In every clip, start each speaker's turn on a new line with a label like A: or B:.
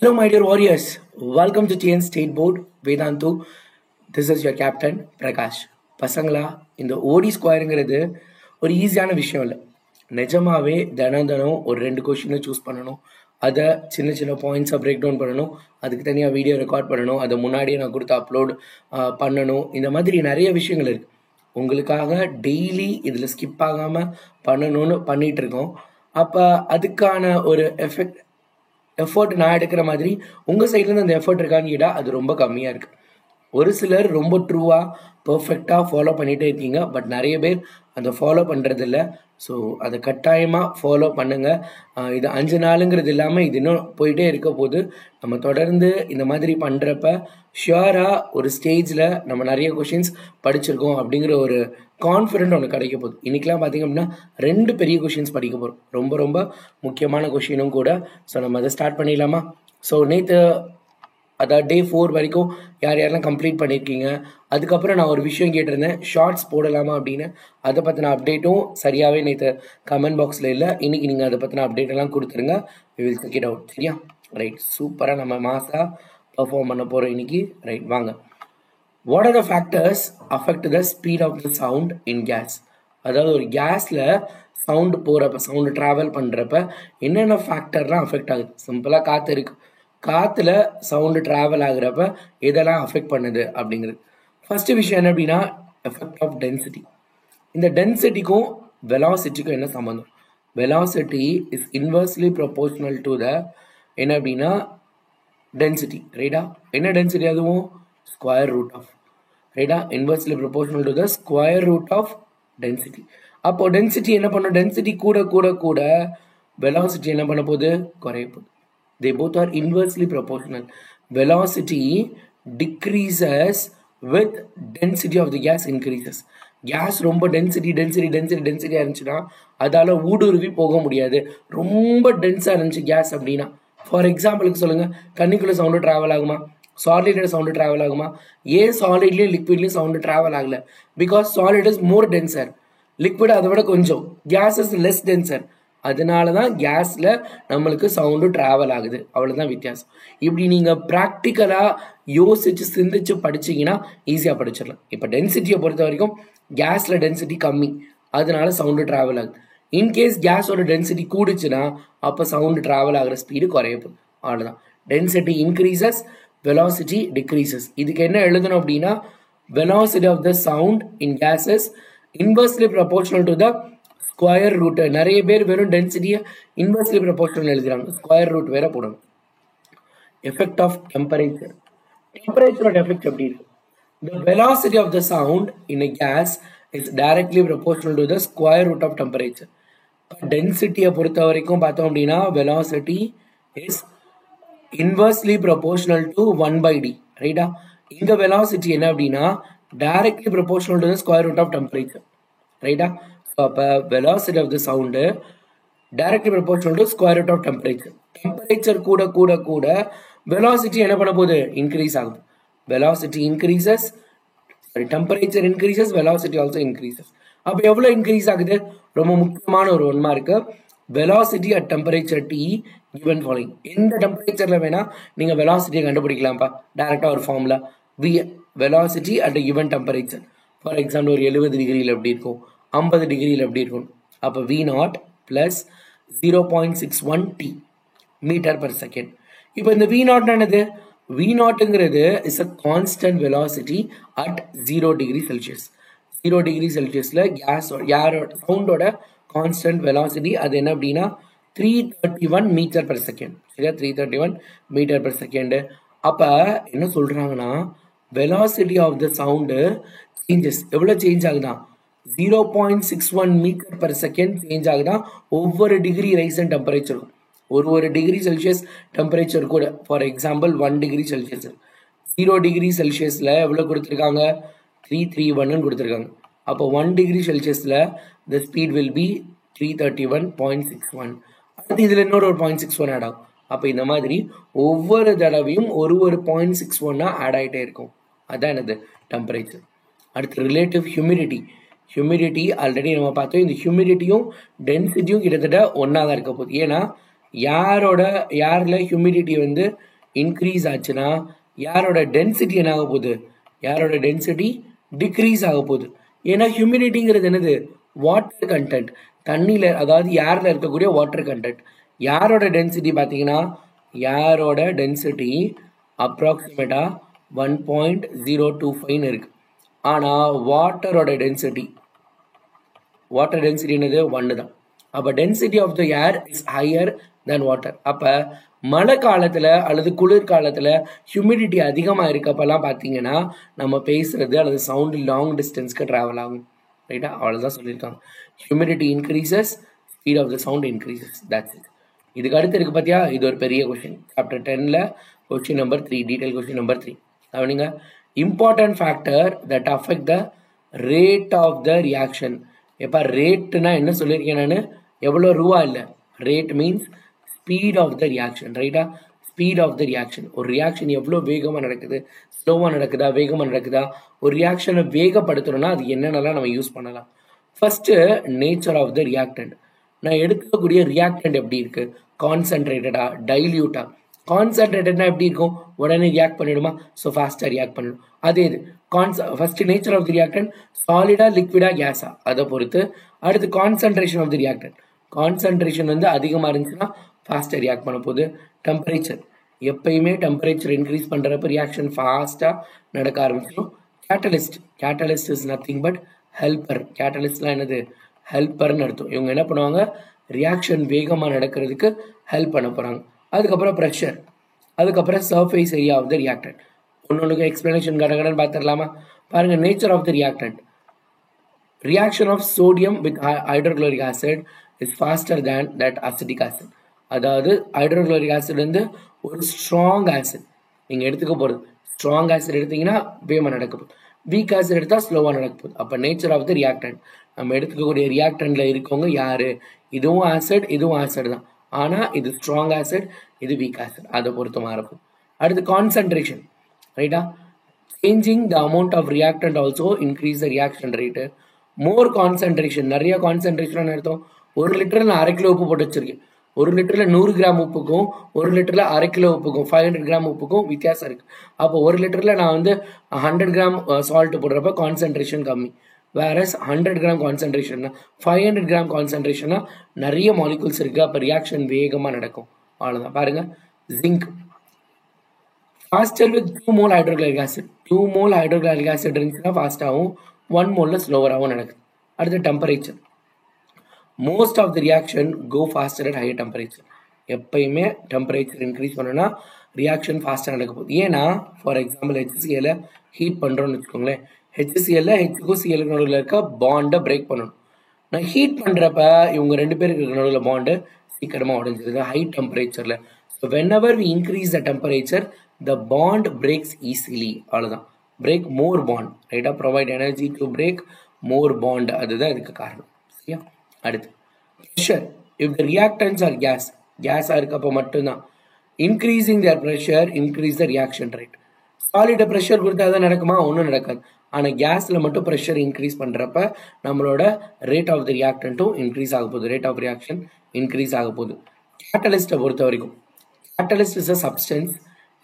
A: Hello, my dear warriors. Welcome to TN State Board, Vedantu. This is your captain, Prakash. பசங்களா இந்த ஓடி ஸ்கொயருங்கிறது ஒரு ஈஸியான விஷயம் இல்லை. நிஜமாவே தினம் ஒரு 2 கொஷினை சூஸ் பண்ணணும். அதை சின்ன சின்ன பாயிண்ட்ஸாக பிரேக் டவுன் பண்ணணும். அதுக்கு தனியாக வீடியோ ரெக்கார்ட் பண்ணணும். அதை முன்னாடியே நான் கொடுத்து அப்லோட் பண்ணணும். இந்த மாதிரி நிறைய விஷயங்கள் இருக்குது. உங்களுக்காக டெய்லி இதில் ஸ்கிப் ஆகாமல் பண்ணணும்னு பண்ணிகிட்டு இருக்கோம். அப்போ அதுக்கான ஒரு எஃபர்ட் நான் எடுக்கிற மாதிரி உங்கள் சைட்லேருந்து அந்த எஃபர்ட் இருக்கான்னு கேட்டால் அது ரொம்ப கம்மியாக இருக்குது. ஒரு சிலர் ரொம்ப ட்ரூவாக பர்ஃபெக்டாக ஃபாலோ பண்ணிகிட்டே இருக்கீங்க. பட் நிறைய பேர் அதை ஃபாலோ பண்ணுறதில்ல. ஸோ அதை கட்டாயமாக ஃபாலோ பண்ணுங்கள். இது 5 நாளுங்கிறது இல்லாமல் இது இன்னும் போயிட்டே இருக்க போது. நம்ம தொடர்ந்து இந்த மாதிரி பண்ணுறப்ப ஷியராக ஒரு ஸ்டேஜில் நம்ம நிறைய கொஷின்ஸ் படிச்சிருக்கோம் அப்படிங்கிற ஒரு கான்ஃபிடென்ட் ஒன்று கிடைக்க போகுது. இன்றைக்கெலாம் பார்த்திங்க அப்படின்னா 2 பெரிய கொஷின்ஸ் படிக்க போகிறோம். ரொம்ப ரொம்ப முக்கியமான கொஷினும் கூட. ஸோ நம்ம அதை ஸ்டார்ட் பண்ணிடலாமா? ஸோ நேற்று அதாவது டே 4 வரைக்கும் யாரெல்லாம் கம்ப்ளீட் பண்ணியிருக்கீங்க. அதுக்கப்புறம் நான் ஒரு விஷயம் கேட்டிருந்தேன், ஷார்ட்ஸ் போடலாமா அப்படின்னு. அதை பற்றின அப்டேட்டும் சரியாகவே நேற்று கமெண்ட் பாக்ஸில் இல்லை. இன்றைக்கி நீங்கள் அதை பற்றின அப்டேட் எல்லாம் கொடுத்துருங்க. We will check it out. சரியா? ரைட், சூப்பராக நம்ம மாசாக பர்ஃபார்ம் பண்ண போகிறோம் இன்றைக்கி. ரைட், வாங்க. What are the factors affect the speed of the sound in gas? அதாவது ஒரு கேஸில் சவுண்டு போகிறப்ப, சவுண்டு ட்ராவல் பண்ணுறப்ப என்னென்ன ஃபேக்டர்லாம் அஃபெக்ட் ஆகுது? சிம்பிளாக காற்று இருக்குது. காற்றுல சவுண்டு ட்ராவல் ஆகுறப்ப எதெல்லாம் அஃபெக்ட் பண்ணுது அப்படிங்கிறது. ஃபர்ஸ்ட் விஷயம் என்ன அப்படின்னா எஃபெக்ட் ஆஃப் டென்சிட்டி. இந்த டென்சிட்டிக்கும் வெலாசிட்டிக்கும் என்ன சம்மந்தம்? Velocity is inversely proportional to the என்ன அப்படின்னா டென்சிட்டி. ரைட்டா? என்ன டென்சிட்டி? அதுவும் ஸ்கொயர் ரூட் ஆஃப். ரைட்டா? Inversely proportional to the square root of density. அப்போ டென்சிட்டி என்ன பண்ணும்? டென்சிட்டி கூட கூட கூட வெலாசிட்டி என்ன பண்ண போகுது? குறைய போகுது. They both are inversely proportional. Velocity decreases with density of the gas increases. Gas ரொம்ப density இருந்துச்சுன்னா அதால ஊடுருவி போக முடியாது. ரொம்ப டென்ஸாக இருந்துச்சு கேஸ் அப்படின்னா, ஃபார் எக்ஸாம்பிளுக்கு சொல்லுங்கள், கண்ணிக்குள்ளே சவுண்டு ட்ராவல் ஆகுமா? சாலிடில் சவுண்டு ட்ராவல் ஆகுமா? ஏன் சாலிட்லேயும் லிக்விட்லேயும் சவுண்டு ட்ராவல் ஆகலை? Because solid is more tensor, liquid அதை விட கொஞ்சம், கேஸ் இஸ் லெஸ் டென்சர். அதனால தான் கேஸில் நம்மளுக்கு சவுண்டு ட்ராவல் ஆகுது. அவ்வளோதான் வித்தியாசம். இப்படி நீங்கள் ப்ராக்டிக்கலாக யோசித்து சிந்திச்சு படிச்சிங்கன்னா ஈஸியாக படிச்சிடலாம். இப்போ டென்சிட்டியை பொறுத்த வரைக்கும் கேஸில் டென்சிட்டி கம்மி, அதனால சவுண்டு ட்ராவல் ஆகுது. இன்கேஸ் கேஸோட டென்சிட்டி கூடுச்சுன்னா அப்போ சவுண்டு ட்ராவல் ஆகிற ஸ்பீடு குறையப்போகுது. அவ்வளோதான். Density increases, velocity decreases. இதுக்கு என்ன எழுதணும் அப்படின்னா velocity of the sound in gases inversely proportional to the square root. நிறைய பேர் வெறும் டென்சிட்டியை இன்வெர்ஸ்லி ப்ரொபோர்ஷனல் எழுதுறாங்க, ஸ்கொயர் ரூட் வேற போடணும். Effect of temperature. டெம்பரேச்சரோட எஃபெக்ட் எப்படி இருக்கு? The velocity of the sound in a gas is directly proportional to the square root of temperature. டென்சிட்டியை பொறுத்த வரைக்கும் பார்த்தோம் அப்படின்னா velocity is inversely proportional to 1/d. ரைட்டா? இங்க velocity என்ன அப்படின்னா directly proportional to the square root of temperature. ரைட்டா? அப்போ velocity of the sound directly proportional to square root of temperature. Temperature கூட கூட கூட வெலாசிட்டி என்ன பண்ண போகுது? இன்க்ரீஸ் ஆகுது. Velocity increases, temperature increases, velocity also increases. அப்போ எவ்வளோ இன்க்ரீஸ் ஆகுது? ரொம்ப முக்கியமான ஒரு 1 mark. Velocity at temperature T given following. எந்த டெம்பரேச்சரில் வேணால் நீங்கள் வெலாசிட்டியை கண்டுபிடிக்கலாம்ப்பா. டேரெக்டாக ஒரு formula V velocity at given temperature. For example ஒரு 70 டிகிரியில் எப்படி இருக்கும், 50 டிகிரியில் எப்படி இருக்கும்? அப்போ V0 plus 0.61 T meter per second. இப்போ இந்த V0 என்னது? V0ங்கிறது is a constant velocity at 0 degree Celsius. 0 degree செல்சியஸில் யாரோட சவுண்டோட கான்ஸ்டன்ட் வெலாசிட்டி அது என்ன அப்படின்னா 331 மீட்டர் பர் செகண்ட். சரியா? 331 மீட்டர் பர் செகண்டு. அப்போ என்ன சொல்கிறாங்கன்னா velocity of the sound changes. எவ்வளோ சேஞ்ச் ஆகுதான்? 0.61 மீட்டர் பர் செகண்ட் சேஞ்ச் ஆகுதான் ஒவ்வொரு டிகிரி ரைஸ் அண்ட் டெம்பரேச்சரும். ஒரு டிகிரி செல்சியஸ் டெம்பரேச்சர் கூட, for example 1 degree Celsius, 0 degree செல்சியஸில் எவ்வளோ கொடுத்துருக்காங்க? 331 கொடுத்துருக்காங்க. அப்போ 1 டிகிரி செல்சியஸில் த ஸ்பீட் வில் பி 331.61. அடுத்து இதில் இன்னொரு 0.61 ஆட் ஆகும். அப்போ இந்த மாதிரி ஒவ்வொரு தடவையும் ஒரு 0.61 ஆட் ஆகிட்டே இருக்கும். அதுதான் என்னது? டெம்பரேச்சர். அடுத்து ரிலேட்டிவ் ஹியூமிடிட்டி. ஹியூமிடிட்டி ஆல்ரெடி நம்ம பார்த்தோம். இந்த ஹியூமிடிட்டியும் டென்சிட்டியும் கிட்டத்தட்ட ஒன்றா தான் இருக்க போகுது. ஏன்னா யாரில் ஹியூமிடிட்டி வந்து இன்க்ரீஸ் ஆச்சுன்னா யாரோட டென்சிட்டி என்ன ஆக போகுது, யாரோட டென்சிட்டி டிக்ரீஸ் ஆக போகுது. ஏன்னா ஹியூமிடிட்டிங்கிறது என்னது, வாட்டர் கண்டென்ட், தண்ணியில் அதாவது ஏரில் இருக்கக்கூடிய வாட்டர் கண்டென்ட். யாரோட டென்சிட்டி பார்த்தீங்கன்னா யாரோட டென்சிட்டி அப்ராக்சிமேட்டாக 1.025 இருக்கு. ஆனால் வாட்டர் டென்சிட்டி என்னது 1 தான். அப்போ density of the air is higher than water. அப்போ மழை காலத்தில் அல்லது குளிர்காலத்தில் ஹியூமிடிட்டி அதிகமாக இருக்கப்பெல்லாம் பார்த்தீங்கன்னா நம்ம பேசுறது அல்லது சவுண்டு லாங் டிஸ்டன்ஸ்க்கு ட்ராவல் ஆகும். ரைட்டா, அவ்வளோதான் சொல்லியிருக்காங்க. Humidity increases, speed of the sound increases. That's it. இதுக்கு அடுத்து இருக்கு பார்த்தியா, இது ஒரு பெரிய கொஸ்டின். சாப்டர் 10ல் question number 3, detail question number 3. கவனிங்க, important factor that affect the rate of the reaction. எப்போ ரேட்டுனா என்ன சொல்லியிருக்கேன் நான், எவ்வளோ ரூபா இல்லை, rate means speed of the reaction. ரைட்டா, ஸ்பீட் ஆஃப் த ரியாக்ஷன். ஒரு ரியாக்ஷன் எவ்வளோ வேகமாக நடக்குது, ஸ்லோவாக நடக்குதா, வேகமாக நடக்குதா. ஒரு ரியாக்ஷனை வேகப்படுத்தணும்னா அது என்னென்னலாம் நம்ம யூஸ் பண்ணலாம். First nature of the reactant. நான் எடுக்கக்கூடிய ரியாக்டன்ட் எப்படி இருக்கு, கான்சென்ட்ரேட்டடா, டைல்யூட்டா. கான்சென்ட்ரேட்டட்னா எப்படி இருக்கும், உடனே ரியாக்ட் பண்ணிடுமா, ஸோ ஃபாஸ்ட்டாக ரியாக்ட் பண்ணணும். அதே இது first nature of the reactant, சாலிடா, லிக்விடா, கேஸா, அதை பொறுத்து. அடுத்து concentration of the reactant. Concentration வந்து அதிகமாக இருந்துச்சுன்னா ஃபாஸ்ட்டாக ரியாக்ட் பண்ண போகுது. டெம்பரேச்சர், எப்பயுமே டெம்பரேச்சர் இன்க்ரீஸ் பண்ணுறப்ப ரியாக்ஷன் ஃபாஸ்ட்டாக நடக்க ஆரம்பிச்சிடும். Catalyst is nothing but helper. கேட்டலிஸ்ட்லாம் என்னது, ஹெல்ப்பர்னு அர்த்தம். இவங்க என்ன பண்ணுவாங்க, ரியாக்ஷன் வேகமாக நடக்கிறதுக்கு ஹெல்ப் பண்ண போகிறாங்க. அதுக்கப்புறம் ப்ரெஷர், அதுக்கப்புறம் surface area of the reactant. ஒன்னொன்றுக்கு எக்ஸ்பிளனேஷன் கடகடன்னு பார்த்துடலாமா. பாருங்க, nature of the reactant. Reaction of sodium with hydrochloric acid is faster than that acetic acid. அதாவது ஹைட்ரோக்ளோரிக் ஆசிட் வந்து ஒரு ஸ்ட்ராங் ஆசிட். நீங்கள் எடுத்துக்க போகிறது ஸ்ட்ராங் ஆசிட் எடுத்தீங்கன்னா வேகமாக நடக்க போகுது, வீக் ஆசிட் எடுத்தால் ஸ்லோவாக நடக்க போகுது. அப்போ நேச்சர் ஆஃப் த ரியாக்டன்ட், நம்ம எடுத்துக்கக்கூடிய ரியாக்டன்ட்ல இருக்கவங்க யாரு, இதுவும் ஆசிட் இதுவும் ஆசிட் தான். ஆனால் இது ஸ்ட்ராங் ஆசிட், இது வீக் ஆசிட், அதை பொறுத்து மாறப்போம். அடுத்து கான்சன்ட்ரேஷன். ரைட்டா, changing the amount of reactant also increase the reaction rate. More concentration, நிறைய கான்சன்ட்ரேஷன் அர்த்தம். 1 லிட்டரில் நான் 1/2 கிலோ உப்பு போட்டு வச்சிருக்கேன். 1 லிட்டரில் 100 கிராம் உப்புக்கும் 1 லிட்டரில் 1/2 கிலோ உப்புக்கும் 500 கிராம் உப்புக்கும் வித்தியாசம் இருக்கு. அப்போ 1 லிட்டரில் நான் வந்து 100 கிராம் சால்ட் போடுறப்ப கான்சன்ட்ரேஷன் கம்மி. வேறஸ் 100 கிராம் கான்சன்ட்ரேஷன்னா 500 கிராம் கான்சன்ட்ரேஷனா நிறைய மாலிகூல்ஸ் இருக்கு. அப்போ ரியாக்ஷன் வேகமாக நடக்கும். அவ்வளோதான். பாருங்க, zinc faster with 2 mole hydrochloric acid. 2 mole hydrochloric acid இருந்துச்சுன்னா ஃபாஸ்ட்டாகவும் 1 மோலில் ஸ்லோவராகவும் நடக்குது. அடுத்து temperature. Most of the reaction go pastor at higher temperature. எப்பயுமே டெம்பரேச்சர் இன்க்ரீஸ் பண்ணோன்னா ரியாக்ஷன் ஃபாஸ்ட்டாக நடக்க போகுது. ஏன்னா ஃபார் எக்ஸாம்பிள் HCl ஹீட் பண்ணுறோன்னு வச்சுக்கோங்களேன். HCl ஹெச்சுக்கும் சிஎலுக்கு நடுவில் இருக்க பாண்டை பிரேக் பண்ணணும். நான் ஹீட் பண்ணுறப்ப இவங்க 2 பேருக்கு நடுவில் பாண்டு சீக்கிரமாக உடஞ்சிருது ஹை டெம்பரேச்சரில். So whenever we increase the temperature the bond breaks easily. அவ்வளோதான், பிரேக் மோர் பாண்ட். ரைட்டாக, provide energy to break more bond. அதுதான் இதுக்கு காரணம். சரியா. அடுத்து pressure. If the reactants are கேஸாக இருக்கப்போ மட்டும்தான் increasing their pressure increase the reaction rate. Solid pressure கொடுத்தா தான் நடக்குமா, ஒன்றும் நடக்காது. ஆனால் கேஸில் மட்டும் ப்ரெஷர் இன்க்ரீஸ் பண்ணுறப்ப நம்மளோட ரேட் ஆஃப் த ரியாக்டன்ட்டும் இன்க்ரீஸ் ஆக போகுது, ரேட் ஆஃப் ரியாக்ஷன் இன்க்ரீஸ் ஆக போகுது. கேட்டலிஸ்ட்டை பொறுத்த வரைக்கும் catalyst is a substance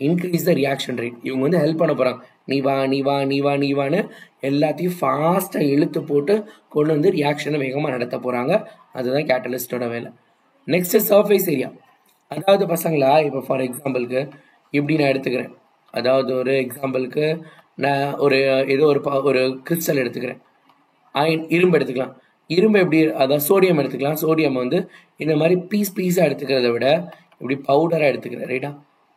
A: increase the reaction rate. இவங்க வந்து ஹெல்ப் பண்ண போகிறாங்க. நீ வான்னு எல்லாத்தையும் ஃபாஸ்ட்டாக இழுத்து போட்டு கொண்டு வந்து ரியாக்ஷனை வேகமாக நடத்த போகிறாங்க. அதுதான் கேட்டலிஸ்டோட வேலை. Next surface area. அதாவது பசங்களா, இப்போ ஃபார் எக்ஸாம்பிளுக்கு இப்படி நான் எடுத்துக்கிறேன். அதாவது ஒரு எக்ஸாம்பிளுக்கு நான் ஏதோ ஒரு கிறிஸ்டல் எடுத்துக்கிறேன். இரும்பு எடுத்துக்கலாம். இரும்பு எப்படி, அதாவது சோடியம் எடுத்துக்கலாம். சோடியம் வந்து இந்த மாதிரி பீஸாக எடுத்துக்கிறத விட இப்படி பவுடராக எடுத்துக்கிறேன். ரைட்டா,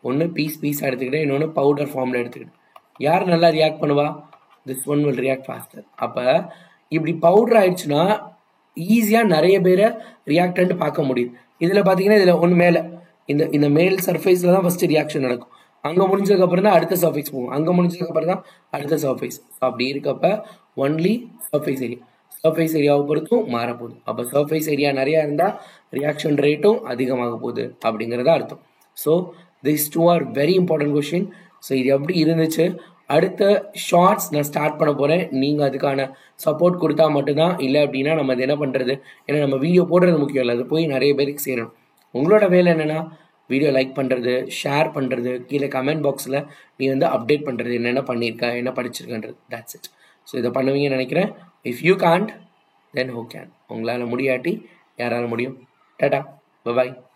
A: ஒன்று பீஸாக எடுத்துக்கிட்டேன், இன்னொன்று பவுடர் ஃபார்மில் எடுத்துக்கிட்டேன். யார் நல்லா ரியாக்ட் பண்ணுவா, this one will react faster. அப்போ இப்படி பவுடர் ஆயிடுச்சுன்னா ஈஸியாக நிறைய பேரை ரியாக்டன்ட் பார்க்க முடியுது. இதில் பார்த்தீங்கன்னா இதில் ஒன்று மேலே இந்த மேல் சர்ஃபேஸில் தான் ஃபஸ்ட்டு ரியாக்ஷன் நடக்கும். அங்கே முடிஞ்சதுக்கப்புறம் தான் அடுத்த சர்ஃபேஸ் போகும். அங்கே முடிஞ்சதுக்கப்புறம் தான் அடுத்த சர்ஃபேஸ். அப்படி இருக்கப்ப ஒன்லி சர்ஃபேஸ் ஏரியாவை பொறுத்தும் மாறப்போகுது. அப்போ சர்ஃபேஸ் ஏரியா நிறையா இருந்தால் ரியாக்ஷன் ரேட்டும் அதிகமாக போகுது அப்படிங்கிறத அர்த்தம். So this 2 are very important question. So இது எப்படி இருந்துச்சு, அடுத்த ஷார்ட்ஸ் நான் ஸ்டார்ட் பண்ண போகிறேன். நீங்கள் அதுக்கான சப்போர்ட் கொடுத்தா மட்டும்தான். இல்லை அப்படின்னா நம்ம அது என்ன பண்ணுறது, ஏன்னா நம்ம வீடியோ போடுறது முக்கியம் இல்லை, அது போய் நிறைய பேருக்கு சேரணும். உங்களோட வேலை என்னென்னா வீடியோ லைக் பண்ணுறது, ஷேர் பண்ணுறது, கீழே கமெண்ட் பாக்ஸில் நீ வந்து அப்டேட் பண்ணுறது, என்னென்ன பண்ணியிருக்க, என்ன படிச்சிருக்கன்றது. That's it. ஸோ இதை பண்ணுவீங்கன்னு நினைக்கிறேன். If you can't then who can. உங்களால் முடியாட்டி யாரால முடியும்? டாடா, பை.